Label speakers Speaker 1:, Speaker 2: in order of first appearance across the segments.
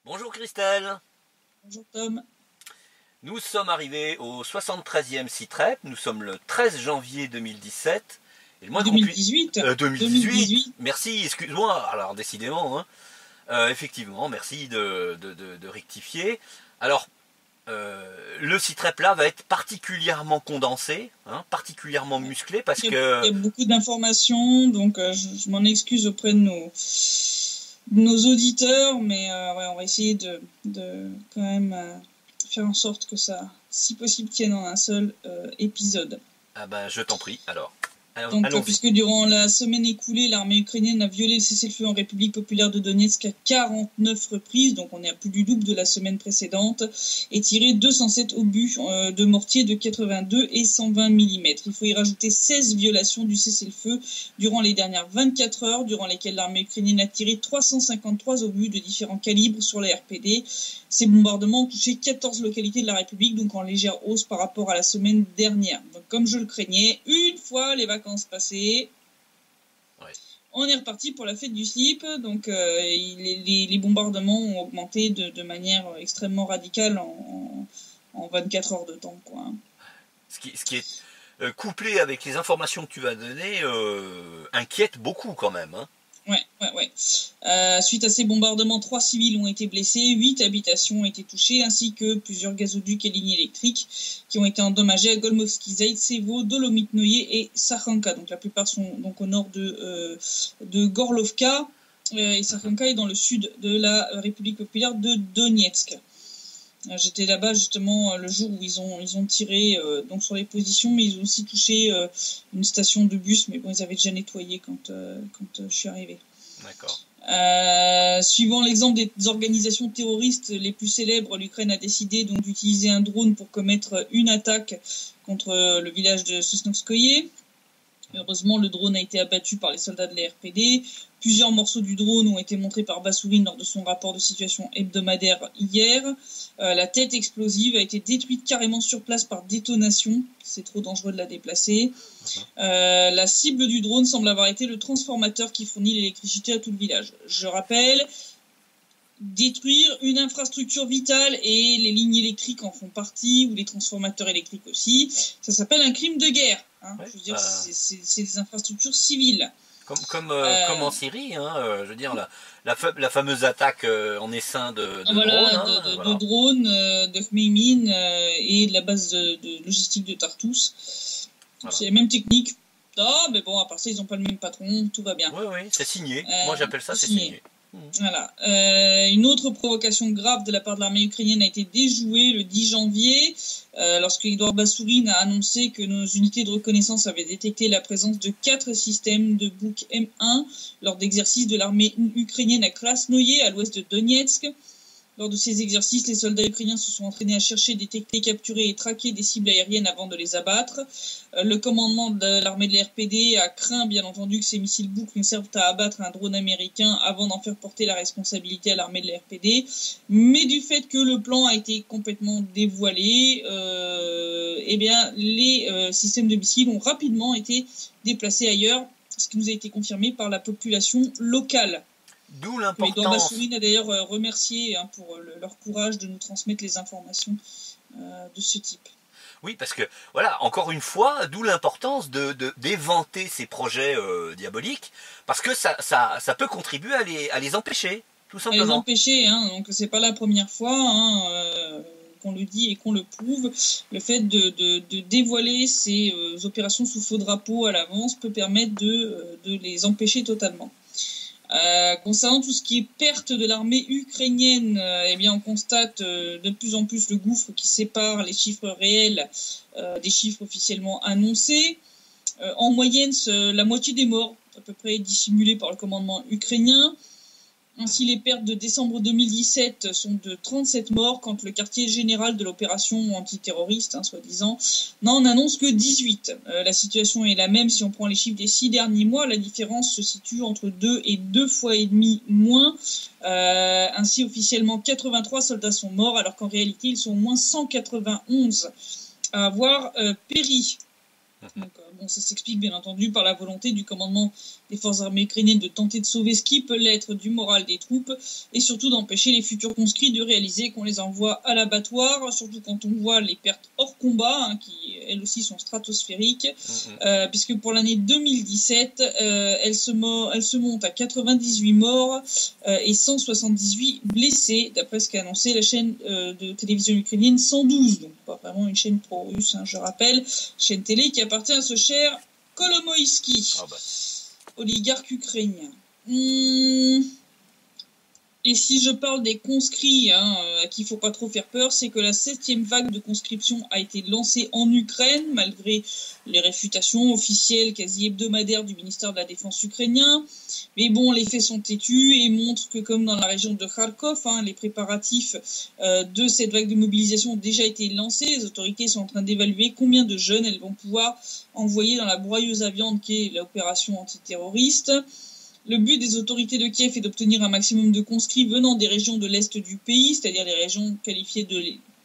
Speaker 1: Bonjour Christelle,
Speaker 2: Bonjour Tom.
Speaker 1: nous sommes arrivés au 73e SITREP, nous sommes le 13 janvier 2017. Et le moins qu'on puisse...
Speaker 2: 2018.
Speaker 1: 2018. Merci, excuse-moi, alors décidément, hein. Effectivement, merci de rectifier. Alors, le SITREP là va être particulièrement condensé, hein, particulièrement musclé, parce que...
Speaker 2: Il y a beaucoup d'informations, donc je m'en excuse auprès de nos auditeurs, mais ouais, on va essayer de quand même faire en sorte que ça, si possible, tienne en un seul épisode.
Speaker 1: Ah ben, je t'en prie, alors.
Speaker 2: Donc, puisque durant la semaine écoulée, l'armée ukrainienne a violé le cessez-le-feu en République populaire de Donetsk à 49 reprises, donc on est à plus du double de la semaine précédente, et tiré 207 obus de mortier de 82 et 120 mm. Il faut y rajouter 16 violations du cessez-le-feu durant les dernières 24 heures, durant lesquelles l'armée ukrainienne a tiré 353 obus de différents calibres sur les RPD. Ces bombardements ont touché 14 localités de la République, donc en légère hausse par rapport à la semaine dernière. Donc comme je le craignais, une fois les vacances passées, ouais, on est reparti pour la fête du slip. Donc les bombardements ont augmenté de manière extrêmement radicale en 24 heures de temps, quoi.
Speaker 1: Ce qui est couplé avec les informations que tu vas donner inquiète beaucoup quand même, hein.
Speaker 2: Ouais. Suite à ces bombardements, 3 civils ont été blessés, 8 habitations ont été touchées, ainsi que plusieurs gazoducs et lignes électriques qui ont été endommagés à Golmovski, Zaitsevo, Dolomite-Noye et Sakhanka. Donc la plupart sont donc au nord de Gorlovka, et Sakhanka est dans le sud de la République populaire de Donetsk. J'étais là-bas justement le jour où ils ont tiré donc sur les positions, mais ils ont aussi touché une station de bus, mais bon, ils avaient déjà nettoyé quand je suis arrivée.
Speaker 1: D'accord.
Speaker 2: Suivant l'exemple des organisations terroristes les plus célèbres, l'Ukraine a décidé donc d'utiliser un drone pour commettre une attaque contre le village de Sosnovskoye. Heureusement, le drone a été abattu par les soldats de la RPD. Plusieurs morceaux du drone ont été montrés par Basourine lors de son rapport de situation hebdomadaire hier. La tête explosive a été détruite carrément sur place par détonation. C'est trop dangereux de la déplacer. La cible du drone semble avoir été le transformateur qui fournit l'électricité à tout le village. Je rappelle, détruire une infrastructure vitale, et les lignes électriques en font partie, ou les transformateurs électriques aussi, ça s'appelle un crime de guerre. Hein. Ouais, je veux dire, c'est des infrastructures civiles.
Speaker 1: Comme en Syrie, hein, je veux dire, la fameuse attaque en essaim de
Speaker 2: drones, de Khmeimin et de la base de logistique de Tartus. Voilà. C'est la même technique. Ah, mais bon, à part ça, ils n'ont pas le même patron, tout va bien.
Speaker 1: Oui, c'est signé. Moi, j'appelle ça, c'est signé.
Speaker 2: Voilà. Une autre provocation grave de la part de l'armée ukrainienne a été déjouée le 10 janvier, lorsque Edouard Basourine a annoncé que nos unités de reconnaissance avaient détecté la présence de 4 systèmes de Buk M1 lors d'exercices de l'armée ukrainienne à Krasnoye, à l'ouest de Donetsk. Lors de ces exercices, les soldats ukrainiens se sont entraînés à chercher, détecter, capturer et traquer des cibles aériennes avant de les abattre. Le commandement de l'armée de l'RPD a craint, bien entendu, que ces missiles Buk ne servent à abattre un drone américain avant d'en faire porter la responsabilité à l'armée de l'RPD. Mais du fait que le plan a été complètement dévoilé, eh bien, les systèmes de missiles ont rapidement été déplacés ailleurs, ce qui nous a été confirmé par la population locale.
Speaker 1: D'où l'importance.
Speaker 2: Edouard Basourine a d'ailleurs remercié pour leur courage de nous transmettre les informations de ce type.
Speaker 1: Oui, parce que, voilà, encore une fois, d'où l'importance d'éventer ces projets diaboliques, parce que ça peut contribuer à les empêcher, tout simplement.
Speaker 2: À les empêcher, hein, donc c'est pas la première fois qu'on le dit et qu'on le prouve. Le fait de dévoiler ces opérations sous faux drapeau à l'avance peut permettre de les empêcher totalement. Concernant tout ce qui est perte de l'armée ukrainienne, eh bien on constate de plus en plus le gouffre qui sépare les chiffres réels des chiffres officiellement annoncés. En moyenne, la moitié des morts, à peu près, est dissimulée par le commandement ukrainien. Ainsi, les pertes de décembre 2017 sont de 37 morts, quand le quartier général de l'opération antiterroriste, soi-disant, n'en annonce que 18. La situation est la même si on prend les chiffres des 6 derniers mois. La différence se situe entre 2 et 2,5 fois moins. Ainsi, officiellement, 83 soldats sont morts, alors qu'en réalité, ils sont au moins 191 à avoir péri. Donc, bon, ça s'explique bien entendu par la volonté du commandement des forces armées ukrainiennes de tenter de sauver ce qui peut l'être du moral des troupes et surtout d'empêcher les futurs conscrits de réaliser qu'on les envoie à l'abattoir, surtout quand on voit les pertes hors combat, hein, qui elles aussi sont stratosphériques, puisque pour l'année 2017, elle se monte à 98 morts et 178 blessés, d'après ce qu'a annoncé la chaîne de télévision ukrainienne 112, donc pas vraiment une chaîne pro-russe, hein, je rappelle, chaîne télé qui appartient à ce cher Kolomoïski, oligarque ukrainien. Et si je parle des conscrits, hein, à qui il ne faut pas trop faire peur, c'est que la 7e vague de conscription a été lancée en Ukraine, malgré les réfutations officielles quasi hebdomadaires du ministère de la Défense ukrainien. Mais bon, les faits sont têtus et montrent que, comme dans la région de Kharkov, hein, les préparatifs de cette vague de mobilisation ont déjà été lancés. Les autorités sont en train d'évaluer combien de jeunes elles vont pouvoir envoyer dans la broyeuse à viande qui est l'opération antiterroriste. Le but des autorités de Kiev est d'obtenir un maximum de conscrits venant des régions de l'Est du pays, c'est-à-dire les régions qualifiées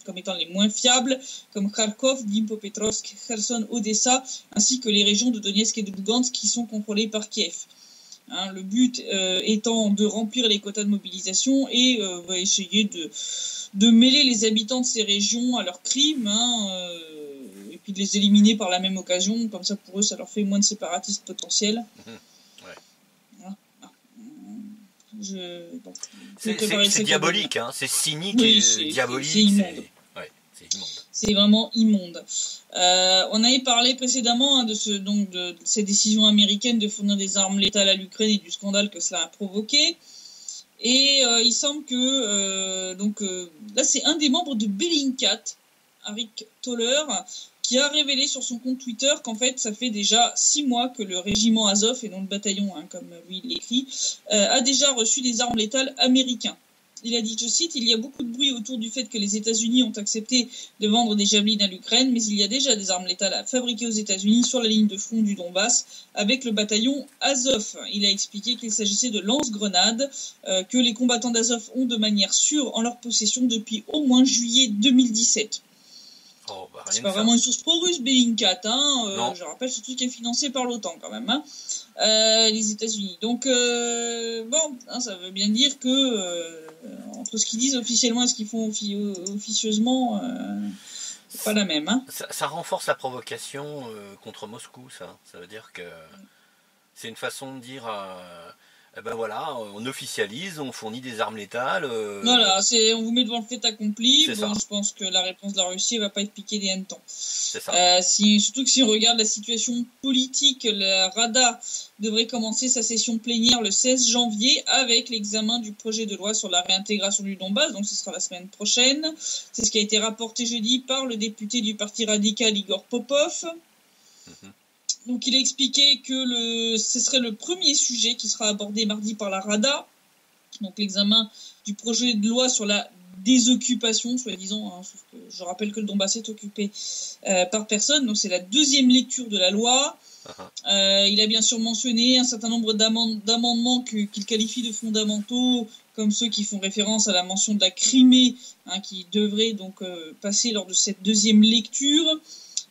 Speaker 2: comme étant les moins fiables, comme Kharkov, Dnipropetrovsk, Kherson, Odessa, ainsi que les régions de Donetsk et de Lugansk qui sont contrôlées par Kiev. Hein, le but étant de remplir les quotas de mobilisation et va essayer de mêler les habitants de ces régions à leurs crimes, hein, et puis de les éliminer par la même occasion. Comme ça, pour eux, ça leur fait moins de séparatistes potentiels.
Speaker 1: C'est diabolique, hein, c'est cynique et diabolique. C'est
Speaker 2: immonde.
Speaker 1: C'est immonde.
Speaker 2: C'est vraiment immonde. On avait parlé précédemment, hein, de ces décisions américaines de fournir des armes létales à l'Ukraine et du scandale que cela a provoqué. Et il semble que là c'est un des membres de Bellingcat, Arik Toller, qui a révélé sur son compte Twitter qu'en fait, ça fait déjà 6 mois que le régiment Azov, et non le bataillon, hein, comme lui il l'écrit, a déjà reçu des armes létales américains. Il a dit, je cite, « Il y a beaucoup de bruit autour du fait que les États-Unis ont accepté de vendre des javelines à l'Ukraine, mais il y a déjà des armes létales fabriquées aux États-Unis sur la ligne de front du Donbass avec le bataillon Azov. » Il a expliqué qu'il s'agissait de lance-grenades que les combattants d'Azov ont de manière sûre en leur possession depuis au moins juillet 2017. C'est pas vraiment une source pro-russe, Bellingcat, hein. Je rappelle, ce truc est financé par l'OTAN quand même, hein. Les États-Unis. Donc hein, ça veut bien dire que entre ce qu'ils disent officiellement et ce qu'ils font officieusement, c'est pas la même, hein.
Speaker 1: Ça renforce la provocation contre Moscou, ça. Ça veut dire que c'est une façon de dire. Ben voilà, on officialise, on fournit des armes létales.
Speaker 2: Voilà, on vous met devant le fait accompli. Bon, je pense que la réponse de la Russie ne va pas être piquée des hannetons.
Speaker 1: C'est ça.
Speaker 2: Surtout que si on regarde la situation politique, la Rada devrait commencer sa session plénière le 16 janvier avec l'examen du projet de loi sur la réintégration du Donbass, donc ce sera la semaine prochaine. C'est ce qui a été rapporté jeudi par le député du Parti radical Igor Popov. Donc il a expliqué que ce serait le premier sujet qui sera abordé mardi par la Rada, donc l'examen du projet de loi sur la désoccupation, soi-disant, hein, sauf que je rappelle que le Donbass est occupé par personne, donc c'est la 2e lecture de la loi. Il a bien sûr mentionné un certain nombre d'amendements qu'il qualifie de fondamentaux, comme ceux qui font référence à la mention de la Crimée, hein, qui devrait donc passer lors de cette 2e lecture.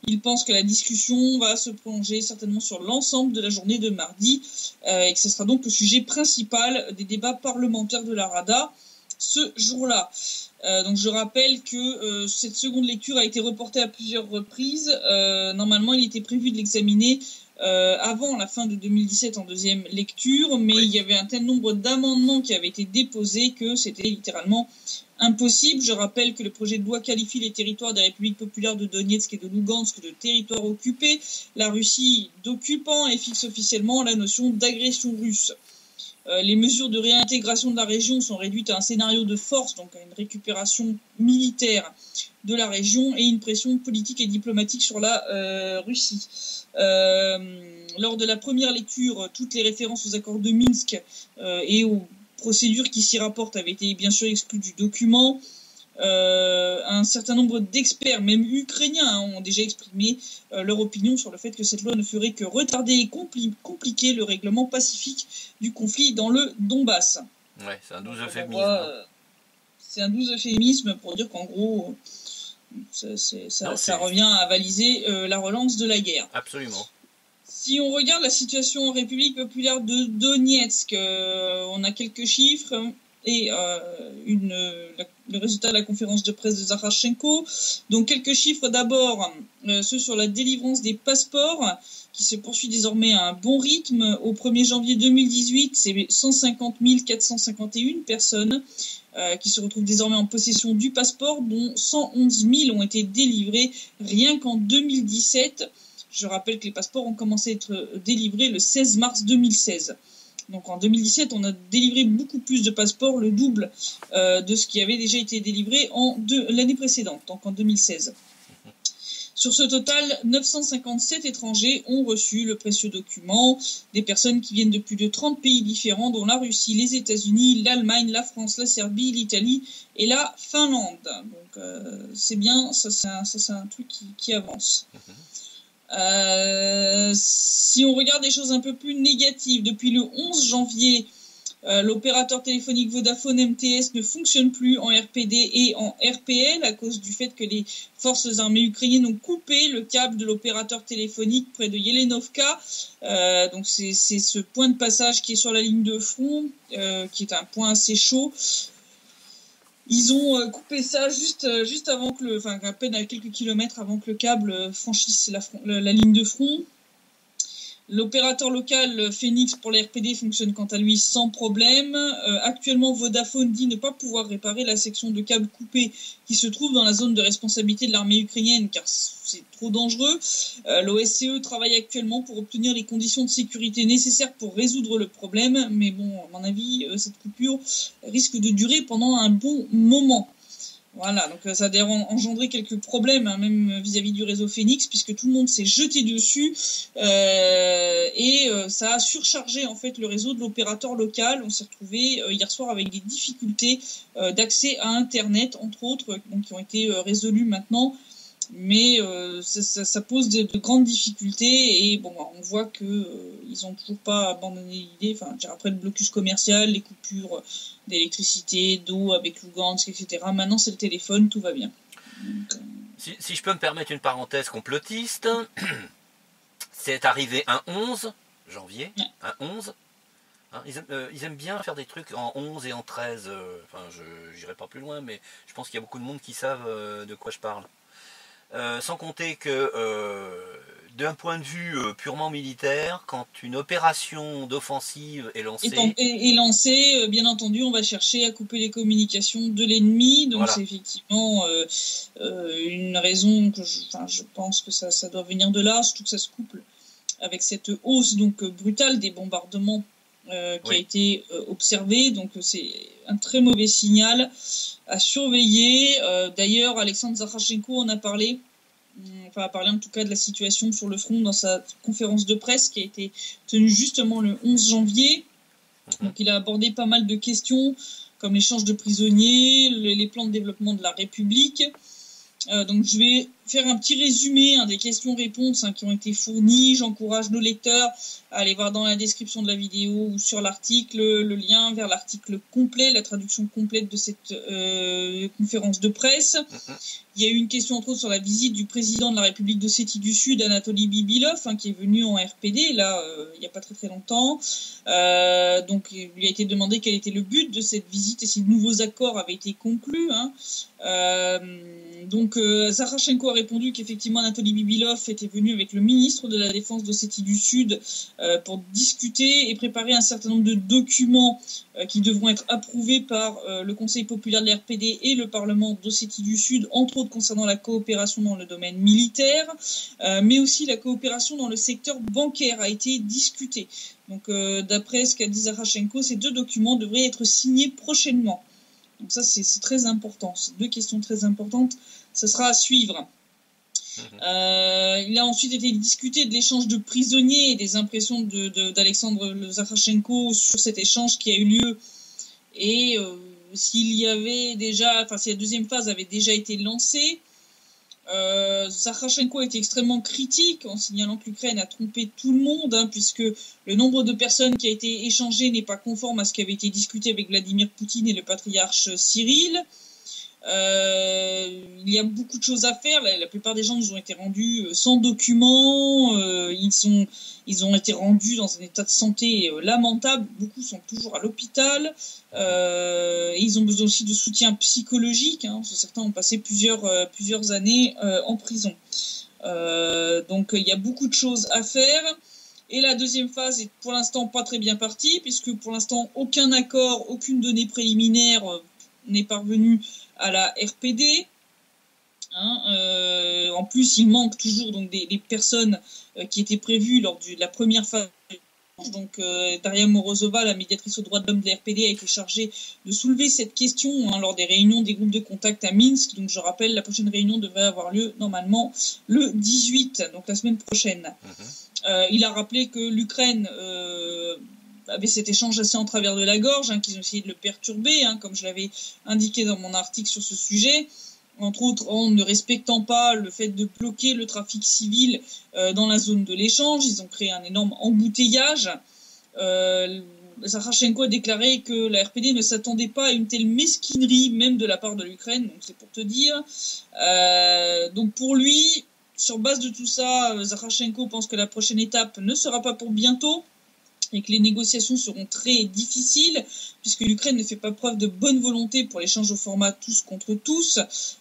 Speaker 2: Il pense que la discussion va se prolonger certainement sur l'ensemble de la journée de mardi et que ce sera donc le sujet principal des débats parlementaires de la Rada ce jour-là. Donc je rappelle que cette seconde lecture a été reportée à plusieurs reprises. Normalement, il était prévu de l'examiner avant la fin de 2017 en 2e lecture, mais il y avait un tel nombre d'amendements qui avaient été déposés que c'était littéralement impossible. Je rappelle que le projet de loi qualifie les territoires des républiques populaires de Donetsk et de Lugansk de territoires occupés, la Russie d'occupant et fixe officiellement la notion d'agression russe. Les mesures de réintégration de la région sont réduites à un scénario de force, donc à une récupération militaire de la région et une pression politique et diplomatique sur la Russie. Lors de la première lecture, toutes les références aux accords de Minsk et aux procédures qui s'y rapportent avaient été bien sûr exclues du document. Un certain nombre d'experts, même ukrainiens, ont déjà exprimé leur opinion sur le fait que cette loi ne ferait que retarder et compliquer le règlement pacifique du conflit dans le Donbass.
Speaker 1: Ouais, c'est un doux euphémisme.
Speaker 2: C'est un doux euphémisme pour dire qu'en gros, Ça revient à avaliser la relance de la guerre.
Speaker 1: Absolument.
Speaker 2: Si on regarde la situation en République populaire de Donetsk, on a quelques chiffres et le résultat de la conférence de presse de Zakharchenko. Donc quelques chiffres d'abord, ceux sur la délivrance des passeports, qui se poursuit désormais à un bon rythme. Au 1er janvier 2018, c'est 150 451 personnes qui se retrouvent désormais en possession du passeport, dont 111 000 ont été délivrés rien qu'en 2017. Je rappelle que les passeports ont commencé à être délivrés le 16 mars 2016. Donc en 2017, on a délivré beaucoup plus de passeports, le double de ce qui avait déjà été délivré l'année précédente, donc en 2016. Sur ce total, 957 étrangers ont reçu le précieux document, des personnes qui viennent de plus de 30 pays différents, dont la Russie, les États-Unis, l'Allemagne, la France, la Serbie, l'Italie et la Finlande. Donc c'est bien, ça c'est un truc qui avance. Si on regarde des choses un peu plus négatives, depuis le 11 janvier, l'opérateur téléphonique Vodafone MTS ne fonctionne plus en RPD et en RPL à cause du fait que les forces armées ukrainiennes ont coupé le câble de l'opérateur téléphonique près de Yelenovka. Donc c'est ce point de passage qui est sur la ligne de front, qui est un point assez chaud. Ils ont coupé ça juste avant que à peine à quelques kilomètres avant que le câble franchisse la ligne de front. L'opérateur local Phoenix pour les RPD fonctionne quant à lui sans problème. Actuellement, Vodafone dit ne pas pouvoir réparer la section de câble coupée qui se trouve dans la zone de responsabilité de l'armée ukrainienne car c'est trop dangereux. L'OSCE travaille actuellement pour obtenir les conditions de sécurité nécessaires pour résoudre le problème. Mais bon, à mon avis, cette coupure risque de durer pendant un bon moment. Voilà, donc ça a engendré quelques problèmes, hein, même vis-à-vis du réseau Phoenix, puisque tout le monde s'est jeté dessus et ça a surchargé en fait le réseau de l'opérateur local. On s'est retrouvé hier soir avec des difficultés d'accès à Internet, entre autres, donc, qui ont été résolues maintenant. Mais ça pose de grandes difficultés et bon, on voit que ils ont toujours pas abandonné l'idée. Enfin, après le blocus commercial, les coupures d'électricité, d'eau avec Lugansk, etc. Maintenant, c'est le téléphone, tout va bien. Donc,
Speaker 1: si je peux me permettre une parenthèse complotiste, c'est arrivé un 11 janvier, ouais. Un 11. Hein, ils aiment bien faire des trucs en 11 et en 13. Enfin, je n'irai pas plus loin, mais je pense qu'il y a beaucoup de monde qui savent de quoi je parle. Sans compter que d'un point de vue purement militaire, quand une opération d'offensive est lancée...
Speaker 2: Est lancée, bien entendu, on va chercher à couper les communications de l'ennemi. Donc voilà. C'est effectivement une raison que je pense que ça doit venir de là, surtout que ça se couple avec cette hausse donc brutale des bombardements qui a été observée. Donc c'est un très mauvais signal à surveiller. D'ailleurs, Alexandre Zakharchenko en a parlé. Enfin, a parlé en tout cas de la situation sur le front dans sa conférence de presse qui a été tenue justement le 11 janvier. Donc il a abordé pas mal de questions comme l'échange de prisonniers, les plans de développement de la République. Donc je vais faire un petit résumé des questions-réponses qui ont été fournies. J'encourage nos lecteurs à aller voir dans la description de la vidéo ou sur l'article le lien vers l'article complet, la traduction complète de cette conférence de presse. Il y a eu une question entre autres sur la visite du président de la République d'Ossétie du Sud, Anatoly Bibilov, qui est venu en RPD là il n'y a pas très longtemps. Donc il lui a été demandé quel était le but de cette visite et si de nouveaux accords avaient été conclus. Donc Zakharchenko a répondu qu'effectivement Anatoly Bibilov était venu avec le ministre de la Défense d'Ossétie du Sud pour discuter et préparer un certain nombre de documents qui devront être approuvés par le Conseil populaire de l'RPD et le Parlement d'Ossétie du Sud, entre autres concernant la coopération dans le domaine militaire, mais aussi la coopération dans le secteur bancaire a été discutée. Donc d'après ce qu'a dit Zakharchenko, ces deux documents devraient être signés prochainement. Donc ça c'est très important, c'est deux questions très importantes, ça sera à suivre. Il a ensuite été discuté de l'échange de prisonniers et des impressions d'Alexandre Zakharchenko sur cet échange qui a eu lieu et si la deuxième phase avait déjà été lancée. Zakharchenko a été extrêmement critique en signalant que l'Ukraine a trompé tout le monde puisque le nombre de personnes qui a été échangé n'est pas conforme à ce qui avait été discuté avec Vladimir Poutine et le patriarche Cyril. Il y a beaucoup de choses à faire. La plupart des gens nous ont été rendus sans documents. Ils ont été rendus dans un état de santé lamentable. Beaucoup sont toujours à l'hôpital. Et ils ont besoin aussi de soutien psychologique. Hein, parce que certains ont passé plusieurs années en prison. Donc il y a beaucoup de choses à faire. Et la deuxième phase est pour l'instant pas très bien partie, puisque pour l'instant aucun accord, aucune donnée préliminaire n'est parvenue à la RPD. Hein, en plus, il manque toujours donc des personnes qui étaient prévues lors de la première phase. Donc Daria Morozova, la médiatrice aux droits de l'homme de la RPD, a été chargée de soulever cette question lors des réunions des groupes de contact à Minsk. Donc je rappelle, la prochaine réunion devrait avoir lieu normalement le 18, donc la semaine prochaine. Il a rappelé que l'Ukraine avait cet échange assez en travers de la gorge, qu'ils ont essayé de le perturber, comme je l'avais indiqué dans mon article sur ce sujet, entre autres en ne respectant pas le fait de bloquer le trafic civil dans la zone de l'échange. Ils ont créé un énorme embouteillage. Zakharchenko a déclaré que la RPD ne s'attendait pas à une telle mesquinerie, même de la part de l'Ukraine, donc c'est pour te dire. Donc pour lui, sur base de tout ça, Zakharchenko pense que la prochaine étape ne sera pas pour bientôt, et que les négociations seront très difficiles, puisque l'Ukraine ne fait pas preuve de bonne volonté pour l'échange au format tous contre tous.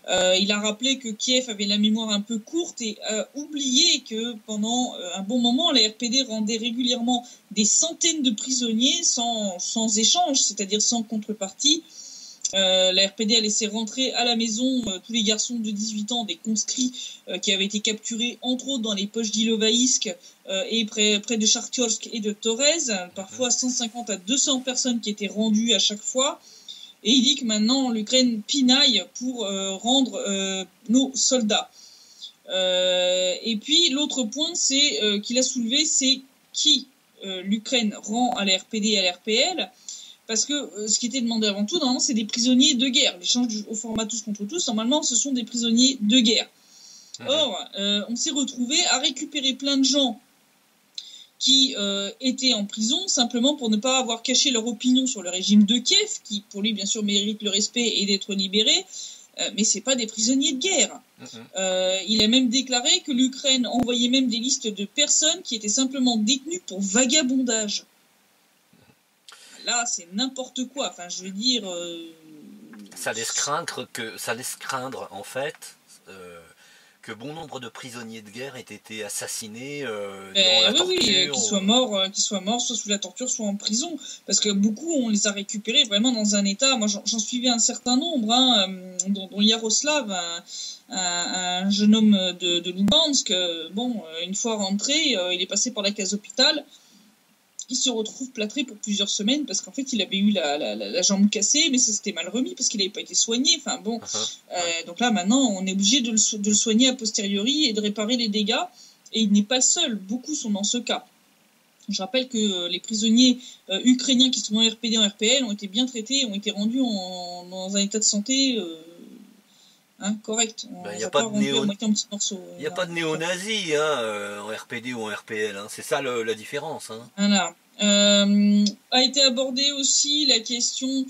Speaker 2: Il a rappelé que Kiev avait la mémoire un peu courte et a oublié que pendant un bon moment, la RPD rendait régulièrement des centaines de prisonniers sans échange, c'est-à-dire sans contrepartie. La RPD a laissé rentrer à la maison tous les garçons de 18 ans des conscrits qui avaient été capturés entre autres dans les poches d'Ilovaïsk et près de Chartiorsk et de Torez, parfois 150 à 200 personnes qui étaient rendues à chaque fois. Et il dit que maintenant l'Ukraine pinaille pour rendre nos soldats. Et puis l'autre point qu'il a soulevé, c'est qui l'Ukraine rend à la RPD et à la RPL. Parce que ce qui était demandé avant tout, normalement, c'est des prisonniers de guerre. L'échange au format tous contre tous, normalement, ce sont des prisonniers de guerre. Or, on s'est retrouvé à récupérer plein de gens qui étaient en prison simplement pour ne pas avoir caché leur opinion sur le régime de Kiev, qui, pour lui, bien sûr, mérite le respect et d'être libéré, mais c'est pas des prisonniers de guerre. Il a même déclaré que l'Ukraine envoyait même des listes de personnes qui étaient simplement détenues pour vagabondage. Là, c'est n'importe quoi. Enfin, je veux dire.
Speaker 1: Ça laisse craindre en fait que bon nombre de prisonniers de guerre aient été assassinés durant la torture.
Speaker 2: Oui, qu'ils soient morts, soit sous la torture, soit en prison. Parce que beaucoup, on les a récupérés vraiment dans un état. Moi, j'en suivais un certain nombre, dont Yaroslav, un jeune homme de Lugansk. Bon, une fois rentré, il est passé par la case hôpital. Il se retrouve plâtré pour plusieurs semaines parce qu'en fait il avait eu la jambe cassée, mais ça s'était mal remis parce qu'il n'avait pas été soigné. Enfin bon, donc là maintenant on est obligé de le soigner a posteriori et de réparer les dégâts. Et il n'est pas le seul, beaucoup sont dans ce cas. Je rappelle que les prisonniers ukrainiens qui sont en RPD, en RPL ont été bien traités, ont été rendus dans un état de santé correct.
Speaker 1: Il n'y a pas de néo-nazis en RPD ou en RPL, c'est ça la différence.
Speaker 2: Voilà. A été abordée aussi la question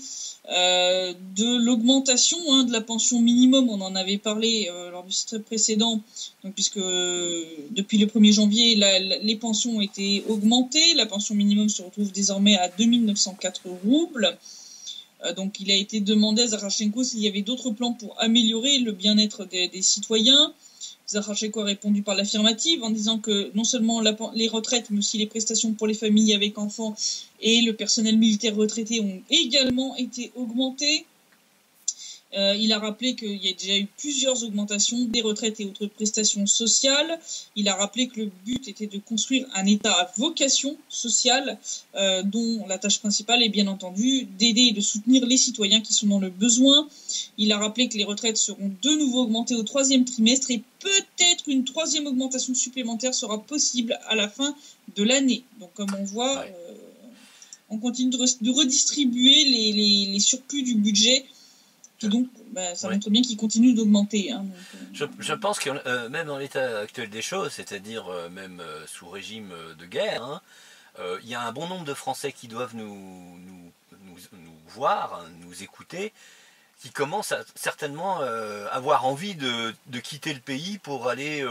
Speaker 2: de l'augmentation de la pension minimum. On en avait parlé lors du site précédent, donc, puisque depuis le 1er janvier, les pensions ont été augmentées. La pension minimum se retrouve désormais à 2904 roubles. Donc il a été demandé à Zakharchenko s'il y avait d'autres plans pour améliorer le bien-être des citoyens. Zakharchenko a répondu par l'affirmative en disant que non seulement les retraites, mais aussi les prestations pour les familles avec enfants et le personnel militaire retraité ont également été augmentées. Il a rappelé qu'il y a déjà eu plusieurs augmentations des retraites et autres prestations sociales. Il a rappelé que le but était de construire un État à vocation sociale dont la tâche principale est bien entendu d'aider et de soutenir les citoyens qui sont dans le besoin. Il a rappelé que les retraites seront de nouveau augmentées au 3e trimestre et peut-être une 3e augmentation supplémentaire sera possible à la fin de l'année. Donc comme on voit, on continue de redistribuer les surplus du budget. Et donc, ça montre bien qu'il continue d'augmenter.
Speaker 1: Je pense que même dans l'état actuel des choses, c'est-à-dire même sous régime de guerre, il y a un bon nombre de Français qui doivent nous voir, nous écouter, qui commence à certainement avoir envie de quitter le pays pour aller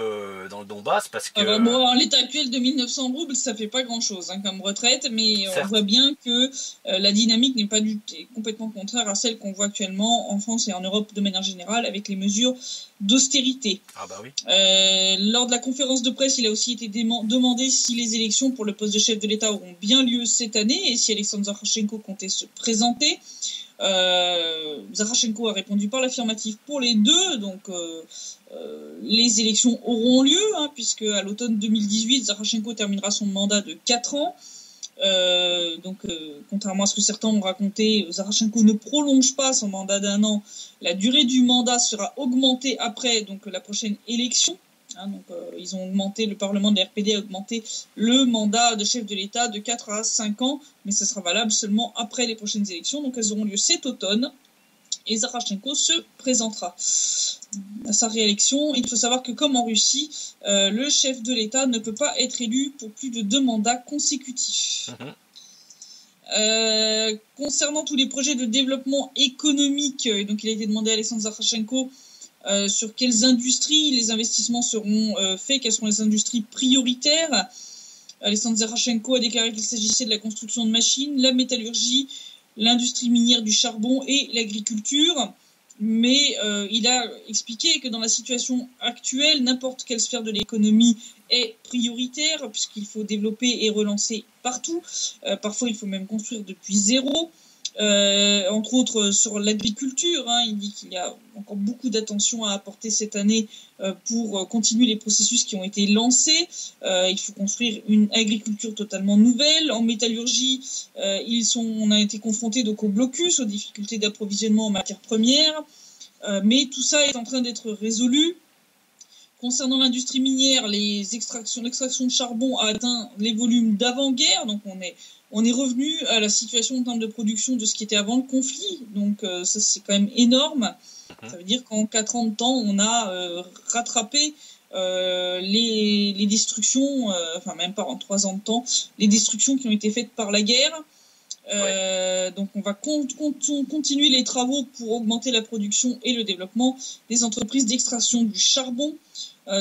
Speaker 1: dans le Donbass parce que...
Speaker 2: bon, en l'état actuel de 1900 roubles, ça fait pas grand-chose comme retraite, mais on voit bien que la dynamique n'est pas complètement contraire à celle qu'on voit actuellement en France et en Europe de manière générale avec les mesures d'austérité.
Speaker 1: Ah bah oui.
Speaker 2: Lors de la conférence de presse, il a aussi été demandé si les élections pour le poste de chef de l'État auront bien lieu cette année et si Alexandre Zakharchenko comptait se présenter. Zakharchenko a répondu par l'affirmative pour les deux, donc les élections auront lieu, puisque à l'automne 2018, Zakharchenko terminera son mandat de 4 ans. Contrairement à ce que certains ont raconté, Zakharchenko ne prolonge pas son mandat d'1 an. La durée du mandat sera augmentée après la prochaine élection. Ils ont augmenté, le Parlement de la RPD a augmenté le mandat de chef de l'État de 4 à 5 ans, mais ça sera valable seulement après les prochaines élections, donc elles auront lieu cet automne, et Zakharchenko se présentera à sa réélection. Il faut savoir que comme en Russie, le chef de l'État ne peut pas être élu pour plus de 2 mandats consécutifs. Concernant tous les projets de développement économique, donc il a été demandé à Alexandre Zakharchenko sur quelles industries les investissements seront faits, quelles seront les industries prioritaires. Alexandre Zakharchenko a déclaré qu'il s'agissait de la construction de machines, la métallurgie, l'industrie minière du charbon et l'agriculture. Mais il a expliqué que dans la situation actuelle, n'importe quelle sphère de l'économie est prioritaire puisqu'il faut développer et relancer partout. Parfois, il faut même construire depuis zéro. Entre autres sur l'agriculture, il dit qu'il y a encore beaucoup d'attention à apporter cette année pour continuer les processus qui ont été lancés. Il faut construire une agriculture totalement nouvelle. En métallurgie, on a été confrontés donc au blocus, aux difficultés d'approvisionnement en matières premières, mais tout ça est en train d'être résolu. Concernant l'industrie minière, l'extraction de charbon a atteint les volumes d'avant-guerre, donc on est revenu à la situation en termes de production de ce qui était avant le conflit, donc ça c'est quand même énorme. Ça veut dire qu'en 4 ans de temps, on a rattrapé les destructions, même pas en 3 ans de temps, les destructions qui ont été faites par la guerre. Donc on va continuer les travaux pour augmenter la production et le développement des entreprises d'extraction du charbon.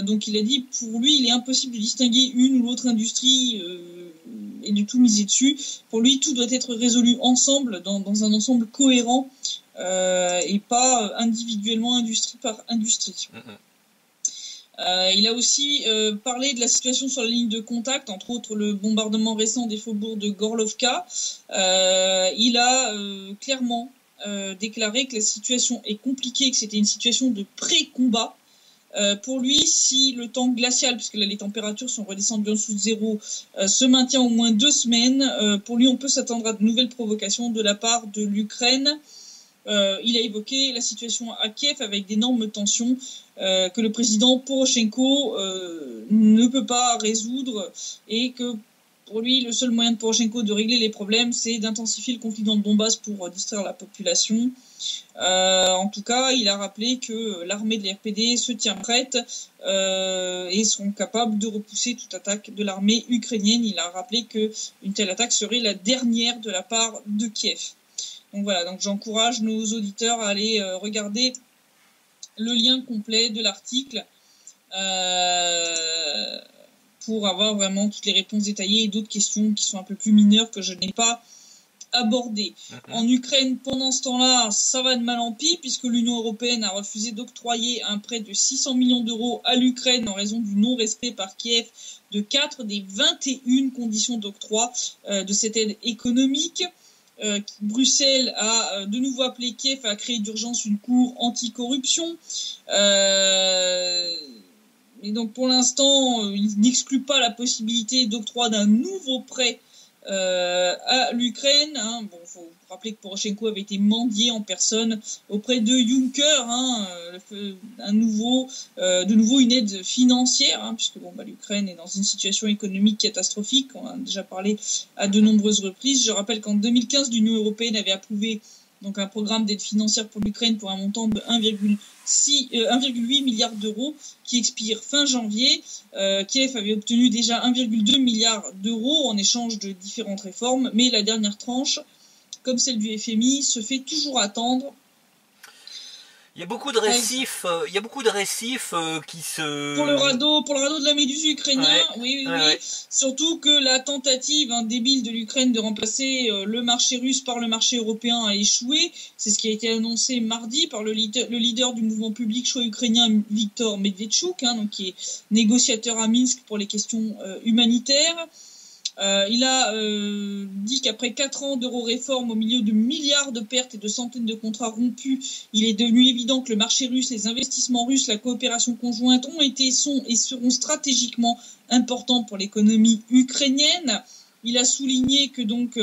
Speaker 2: Donc il a dit, pour lui, il est impossible de distinguer une ou l'autre industrie et de tout miser dessus. Pour lui, tout doit être résolu ensemble, dans un ensemble cohérent et pas individuellement, industrie par industrie. Il a aussi parlé de la situation sur la ligne de contact, entre autres le bombardement récent des faubourgs de Gorlovka. Il a clairement déclaré que la situation est compliquée, que c'était une situation de pré-combat. Pour lui, si le temps glacial, puisque là les températures sont redescendues en dessous de zéro, se maintient au moins 2 semaines, pour lui on peut s'attendre à de nouvelles provocations de la part de l'Ukraine. Il a évoqué la situation à Kiev avec d'énormes tensions que le président Poroshenko ne peut pas résoudre et que pour lui, le seul moyen de Poroshenko de régler les problèmes, c'est d'intensifier le conflit dans le Donbass pour distraire la population. En tout cas, il a rappelé que l'armée de l'RPD se tient prête et seront capables de repousser toute attaque de l'armée ukrainienne. Il a rappelé qu'une telle attaque serait la dernière de la part de Kiev. Donc voilà, donc j'encourage nos auditeurs à aller regarder le lien complet de l'article pour avoir vraiment toutes les réponses détaillées et d'autres questions qui sont un peu plus mineures que je n'ai pas abordées. En Ukraine, pendant ce temps-là, ça va de mal en pis puisque l'Union européenne a refusé d'octroyer un prêt de 600 millions d'euros à l'Ukraine en raison du non-respect par Kiev de 4 des 21 conditions d'octroi de cette aide économique. Bruxelles a de nouveau appelé Kiev à créer d'urgence une cour anticorruption. Et donc pour l'instant, il n'exclut pas la possibilité d'octroi d'un nouveau prêt à l'Ukraine. Bon, faut vous rappeler que Poroshenko avait été mendié en personne auprès de Juncker, de nouveau une aide financière, puisque l'Ukraine est dans une situation économique catastrophique. On en a déjà parlé à de nombreuses reprises. Je rappelle qu'en 2015, l'Union européenne avait approuvé donc un programme d'aide financière pour l'Ukraine pour un montant de 1,8 milliard d'euros qui expire fin janvier. Kiev avait obtenu déjà 1,2 milliard d'euros en échange de différentes réformes, mais la dernière tranche, comme celle du FMI, se fait toujours attendre.
Speaker 1: Il y a beaucoup de récifs, qui se...
Speaker 2: Pour le radeau de la Méduse ukrainien, oui. Surtout que la tentative débile de l'Ukraine de remplacer le marché russe par le marché européen a échoué. C'est ce qui a été annoncé mardi par le leader du mouvement public choix ukrainien, Viktor Medvedchuk, donc qui est négociateur à Minsk pour les questions humanitaires. Il a dit qu'après 4 ans d'euro-réforme au milieu de milliards de pertes et de centaines de contrats rompus, il est devenu évident que le marché russe, les investissements russes, la coopération conjointe ont été, sont et seront stratégiquement importants pour l'économie ukrainienne. Il a souligné que donc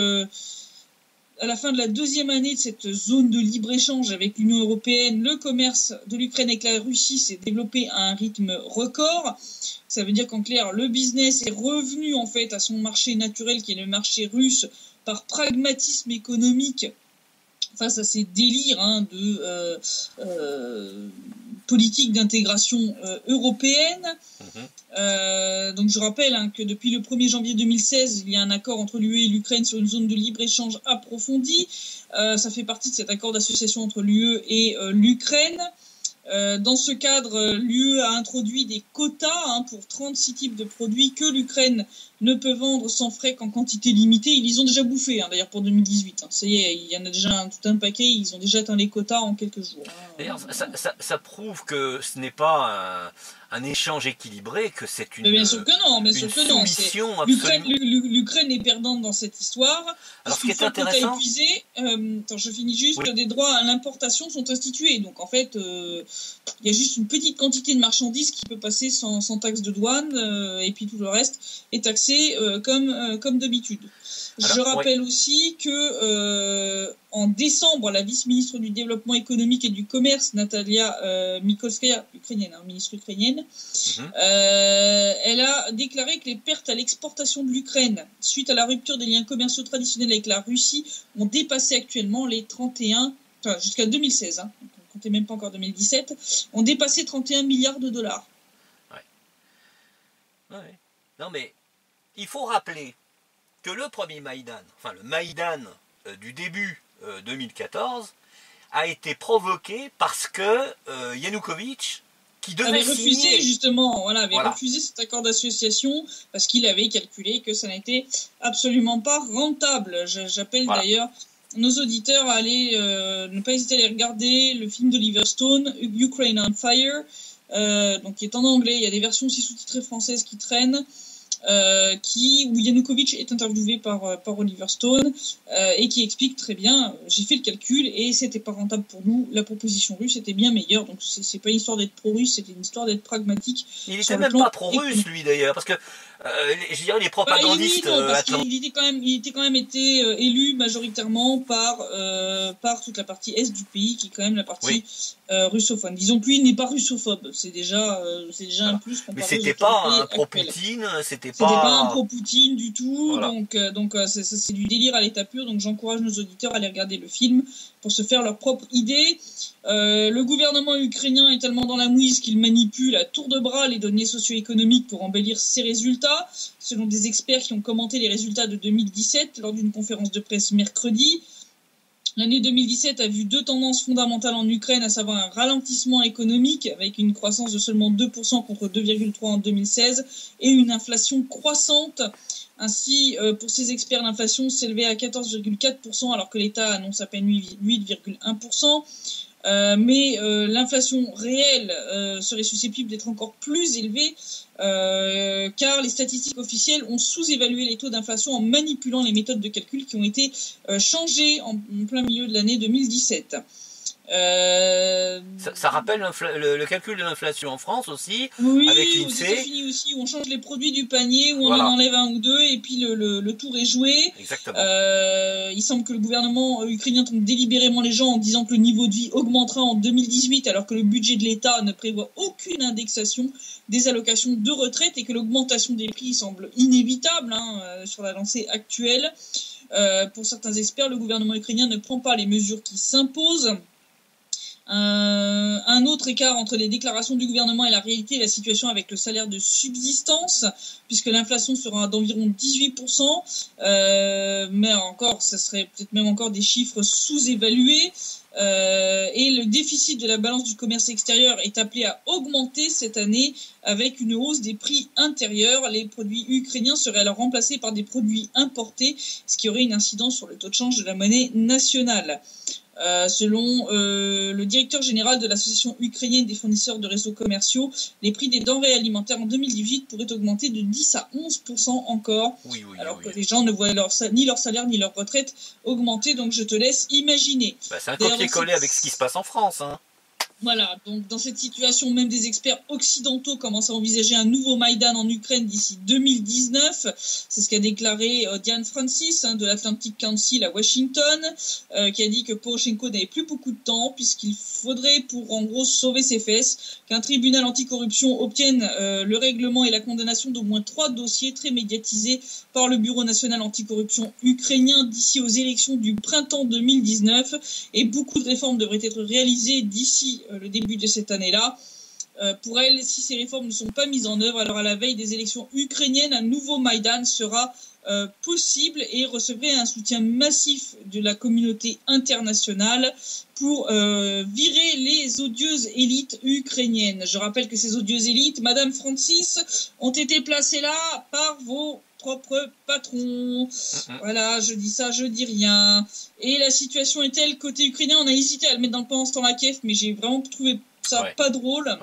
Speaker 2: à la fin de la 2e année de cette zone de libre-échange avec l'Union européenne, le commerce de l'Ukraine avec la Russie s'est développé à un rythme record. Ça veut dire qu'en clair, le business est revenu en fait à son marché naturel qui est le marché russe par pragmatisme économique face à ces délires de politique d'intégration européenne. Donc je rappelle que depuis le 1er janvier 2016, il y a un accord entre l'UE et l'Ukraine sur une zone de libre-échange approfondie. Ça fait partie de cet accord d'association entre l'UE et l'Ukraine. Dans ce cadre, l'UE a introduit des quotas pour 36 types de produits que l'Ukraine ne peut vendre sans frais qu'en quantité limitée. Ils les ont déjà bouffés, d'ailleurs, pour 2018. Ça y est, il y en a déjà tout un paquet. Ils ont déjà atteint les quotas en quelques jours.
Speaker 1: D'ailleurs, ça prouve que ce n'est pas un échange équilibré, que c'est une,
Speaker 2: bien sûr que non,
Speaker 1: soumission absolue.
Speaker 2: L'Ukraine est perdante dans cette histoire.
Speaker 1: Alors, ce qui est intéressant...
Speaker 2: je finis juste, des droits à l'importation sont institués. Donc, en fait, il y a juste une petite quantité de marchandises qui peut passer sans taxe de douane, et puis tout le reste est taxé comme d'habitude. Je rappelle aussi que en décembre, la vice-ministre du Développement économique et du Commerce, Natalia Mikolskaya, ukrainienne, ministre ukrainienne, elle a déclaré que les pertes à l'exportation de l'Ukraine suite à la rupture des liens commerciaux traditionnels avec la Russie ont dépassé actuellement les 31, jusqu'à 2016, on ne comptait même pas encore 2017, ont dépassé 31 milliards de dollars.
Speaker 1: Non mais, il faut rappeler que le premier Maïdan, enfin le Maïdan du début 2014, a été provoqué parce que Yanukovych, qui devait
Speaker 2: avait refusé refusé cet accord d'association parce qu'il avait calculé que ça n'était absolument pas rentable. J'appelle d'ailleurs nos auditeurs à aller ne pas hésiter à aller regarder le film d'Oliver Stone, Ukraine on Fire, donc qui est en anglais. Il y a des versions aussi sous-titrées françaises qui traînent. Où Yanukovych est interviewé par Oliver Stone et qui explique très bien, j'ai fait le calcul et c'était pas rentable pour nous, la proposition russe était bien meilleure, donc c'est pas une histoire d'être pro-russe, c'était une histoire d'être pragmatique.
Speaker 1: Il était même pas pro-russe lui d'ailleurs, parce que je dirais les propagandistes...
Speaker 2: parce qu'il était quand même été élu majoritairement par toute la partie est du pays, qui est quand même la partie russophone. Disons que lui il n'est pas russophobe, c'est déjà un plus comparé.
Speaker 1: Mais c'était pas un pro-Poutine, c'était
Speaker 2: pas un pro-Poutine du tout, donc c'est du délire à l'état pur, donc j'encourage nos auditeurs à aller regarder le film pour se faire leur propre idée. Le gouvernement ukrainien est tellement dans la mouise qu'il manipule à tour de bras les données socio-économiques pour embellir ses résultats, selon des experts qui ont commenté les résultats de 2017 lors d'une conférence de presse mercredi. L'année 2017 a vu 2 tendances fondamentales en Ukraine, à savoir un ralentissement économique avec une croissance de seulement 2% contre 2,3% en 2016 et une inflation croissante. Ainsi, pour ces experts, l'inflation s'élevait à 14,4% alors que l'État annonce à peine 8,1%. Mais l'inflation réelle serait susceptible d'être encore plus élevée car les statistiques officielles ont sous-évalué les taux d'inflation en manipulant les méthodes de calcul qui ont été changées en plein milieu de l'année 2017.
Speaker 1: Ça rappelle le calcul de l'inflation en France aussi,
Speaker 2: oui,
Speaker 1: avec l'INSEE.
Speaker 2: Aux États-Unis aussi, où on change les produits du panier, où on en enlève un ou deux, et puis le tour est joué.
Speaker 1: Exactement.
Speaker 2: Il semble que le gouvernement ukrainien trompe délibérément les gens en disant que le niveau de vie augmentera en 2018, alors que le budget de l'État ne prévoit aucune indexation des allocations de retraite et que l'augmentation des prix semble inévitable sur la lancée actuelle. Pour certains experts, le gouvernement ukrainien ne prend pas les mesures qui s'imposent. Un autre écart entre les déclarations du gouvernement et la réalité et la situation avec le salaire de subsistance, puisque l'inflation sera d'environ 18%, mais encore, ça serait peut-être même encore des chiffres sous-évalués. Et le déficit de la balance du commerce extérieur est appelé à augmenter cette année avec une hausse des prix intérieurs. Les produits ukrainiens seraient alors remplacés par des produits importés, ce qui aurait une incidence sur le taux de change de la monnaie nationale. Selon le directeur général de l'association ukrainienne des fournisseurs de réseaux commerciaux, les prix des denrées alimentaires en 2018 pourraient augmenter de 10 à 11% encore, alors que les gens ne voient ni leur salaire ni leur retraite augmenter, donc je te laisse imaginer.
Speaker 1: C'est un copier-coller avec ce qui se passe en France, hein.
Speaker 2: Voilà, donc dans cette situation, même des experts occidentaux commencent à envisager un nouveau Maïdan en Ukraine d'ici 2019. C'est ce qu'a déclaré Diane Francis de l'Atlantic Council à Washington, qui a dit que Poroshenko n'avait plus beaucoup de temps puisqu'il faudrait, pour en gros sauver ses fesses, qu'un tribunal anticorruption obtienne le règlement et la condamnation d'au moins 3 dossiers très médiatisés par le Bureau national anticorruption ukrainien d'ici aux élections du printemps 2019. Et beaucoup de réformes devraient être réalisées d'ici le début de cette année-là. Pour elle, si ces réformes ne sont pas mises en œuvre, alors à la veille des élections ukrainiennes, un nouveau Maïdan sera possible et recevrait un soutien massif de la communauté internationale pour virer les odieuses élites ukrainiennes. Je rappelle que ces odieuses élites, Madame Francis, ont été placées là par vos propres patrons. Voilà, je dis ça, je dis rien. Et la situation est telle, côté ukrainien, on a hésité à le mettre dans le pendant ce temps la Kiev, mais j'ai vraiment trouvé ça pas drôle.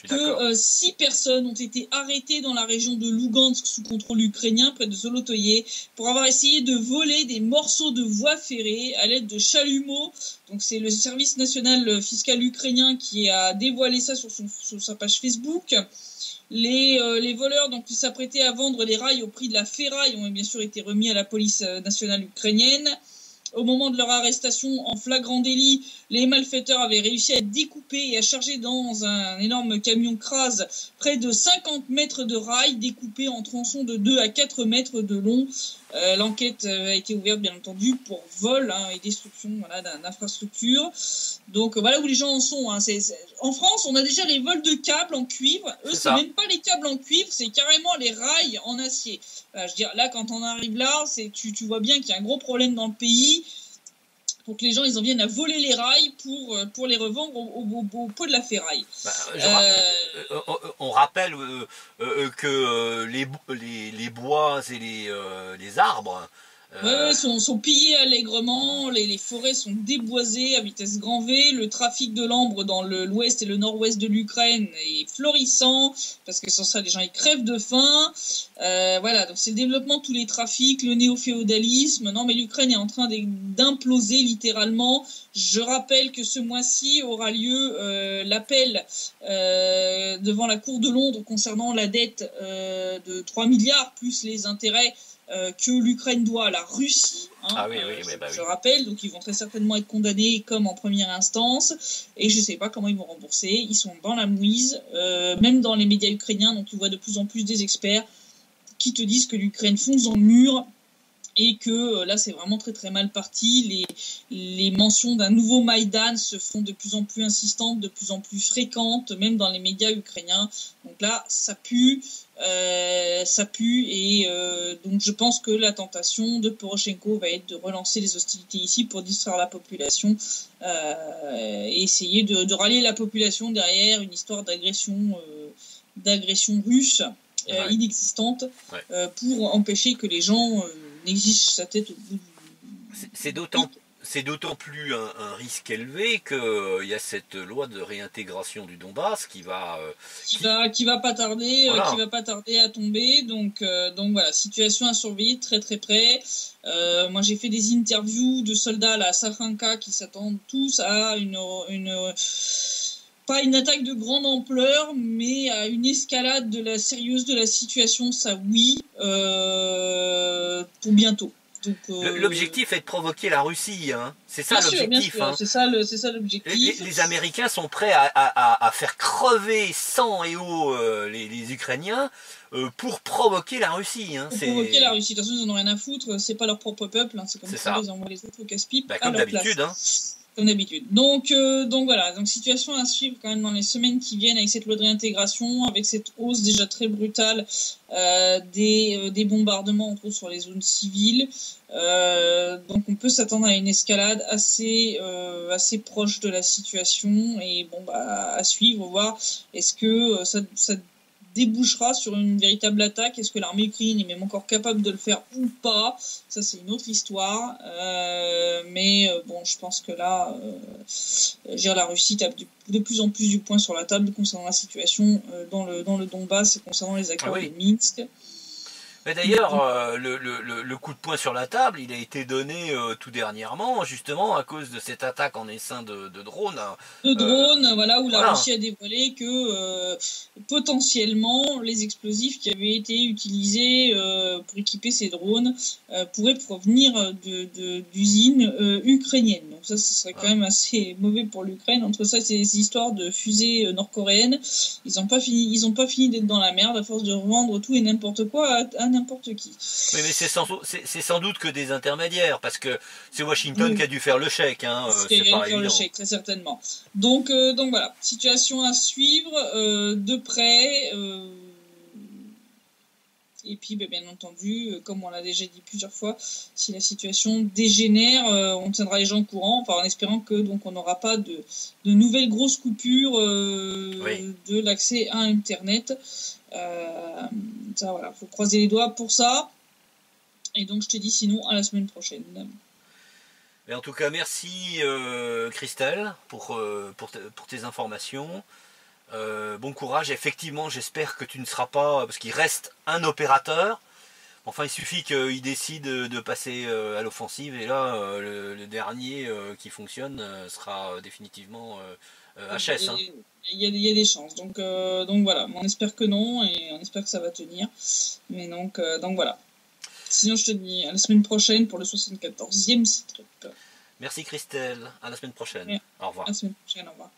Speaker 2: Que 6 personnes ont été arrêtées dans la région de Lugansk sous contrôle ukrainien, près de Zolotoye, pour avoir essayé de voler des morceaux de voies ferrées à l'aide de chalumeaux. Donc c'est le service national fiscal ukrainien qui a dévoilé ça sur sa page Facebook. Les voleurs donc, qui s'apprêtaient à vendre les rails au prix de la ferraille ont bien sûr été remis à la police nationale ukrainienne. Au moment de leur arrestation en flagrant délit, les malfaiteurs avaient réussi à découper et à charger dans un énorme camion crase près de 50 mètres de rails découpés en tronçons de 2 à 4 mètres de long. L'enquête a été ouverte bien entendu pour vol et destruction d'infrastructures. Donc voilà où les gens en sont. En France, on a déjà les vols de câbles en cuivre. Eux, c'est même pas les câbles en cuivre, c'est carrément les rails en acier. Je veux dire, là, quand on arrive là, tu vois bien qu'il y a un gros problème dans le pays. Pour que les gens ils en viennent à voler les rails pour les revendre au pot de la ferraille.
Speaker 1: On rappelle que les bois et les arbres
Speaker 2: sont pillés allègrement, les forêts sont déboisées à vitesse grand V, le trafic de l'ambre dans l'ouest et le nord-ouest de l'Ukraine est florissant, parce que sans ça les gens ils crèvent de faim. Voilà, donc c'est le développement de tous les trafics, le néo-féodalisme. Non mais l'Ukraine est en train d'imploser littéralement. Je rappelle que ce mois-ci aura lieu l'appel devant la Cour de Londres concernant la dette de 3 milliards plus les intérêts que l'Ukraine doit à la Russie. Je rappelle, donc ils vont très certainement être condamnés comme en première instance, et je sais pas comment ils vont rembourser. Ils sont dans la mouise, même dans les médias ukrainiens, donc tu vois de plus en plus des experts qui te disent que l'Ukraine fonce dans le mur et que là c'est vraiment très très mal parti. Les mentions d'un nouveau Maïdan se font de plus en plus insistantes, de plus en plus fréquentes, même dans les médias ukrainiens. Donc là ça pue, et donc je pense que la tentation de Poroshenko va être de relancer les hostilités ici pour distraire la population et essayer de rallier la population derrière une histoire d'agression russe inexistante pour empêcher que les gens n'exigent sa tête au bout du...
Speaker 1: C'est d'autant plus un risque élevé qu'il y a cette loi de réintégration du Donbass qui va
Speaker 2: pas tarder, qui va pas tarder à tomber. Donc voilà, situation à surveiller très très près. Moi j'ai fait des interviews de soldats à Sakhanka qui s'attendent tous à pas une attaque de grande ampleur, mais à une escalade sérieuse de la situation, ça oui, pour bientôt.
Speaker 1: L'objectif est de provoquer la Russie, hein. C'est ça l'objectif.
Speaker 2: C'est ça l'objectif.
Speaker 1: Les Américains sont prêts à faire crever sang et eau les Ukrainiens pour provoquer la Russie. Hein.
Speaker 2: Pour provoquer la Russie. De toute façon, ils n'en ont rien à foutre. C'est pas leur propre peuple. C'est comme ça qu'ils envoient les autres au casse-pipe.
Speaker 1: Comme d'habitude. Hein.
Speaker 2: Comme d'habitude. Donc voilà, donc situation à suivre quand même dans les semaines qui viennent avec cette loi de réintégration, avec cette hausse déjà très brutale des bombardements entre autres sur les zones civiles. Donc on peut s'attendre à une escalade assez proche de la situation et bon bah à suivre, voir est-ce que ça débouchera sur une véritable attaque. Est-ce que l'armée ukrainienne est même encore capable de le faire ou pas? Ça, c'est une autre histoire. Mais bon, je pense que là, la Russie tape de plus en plus du poing sur la table concernant la situation dans le Donbass et concernant les accords de Minsk.
Speaker 1: Mais d'ailleurs, le coup de poing sur la table, il a été donné tout dernièrement, justement, à cause de cette attaque en essaim de drones.
Speaker 2: De drones, voilà, où la Russie a dévoilé que potentiellement les explosifs qui avaient été utilisés pour équiper ces drones pourraient provenir d'usines ukrainiennes. Donc ça, ce serait quand même assez mauvais pour l'Ukraine. Entre ça, ces histoires de fusées nord-coréennes, ils ont pas fini d'être dans la merde à force de revendre tout et n'importe quoi à n'importe qui.
Speaker 1: Mais c'est sans doute que des intermédiaires, parce que c'est Washington qui a dû faire le chèque. Hein,
Speaker 2: c'est pas évident. Le chèque, très certainement. Donc voilà, situation à suivre de près. Et puis, bien entendu, comme on l'a déjà dit plusieurs fois, si la situation dégénère, on tiendra les gens au courant, enfin, en espérant que donc on n'aura pas de nouvelles grosses coupures de l'accès à Internet. Ça, voilà, faut croiser les doigts pour ça. Et donc, je te dis sinon à la semaine prochaine.
Speaker 1: Mais en tout cas, merci Christelle pour tes informations. Bon courage. Effectivement, j'espère que tu ne seras pas, parce qu'il reste un opérateur. Enfin, il suffit qu'il décide de passer à l'offensive, et là, le dernier qui fonctionne sera définitivement HS.
Speaker 2: Il y a des chances. Donc voilà, on espère que non, et on espère que ça va tenir. Mais donc voilà. Sinon, je te dis à la semaine prochaine pour le 74e site.
Speaker 1: Merci Christelle, à la semaine prochaine.
Speaker 2: Ouais.
Speaker 1: Au revoir.
Speaker 2: À la semaine prochaine, au revoir.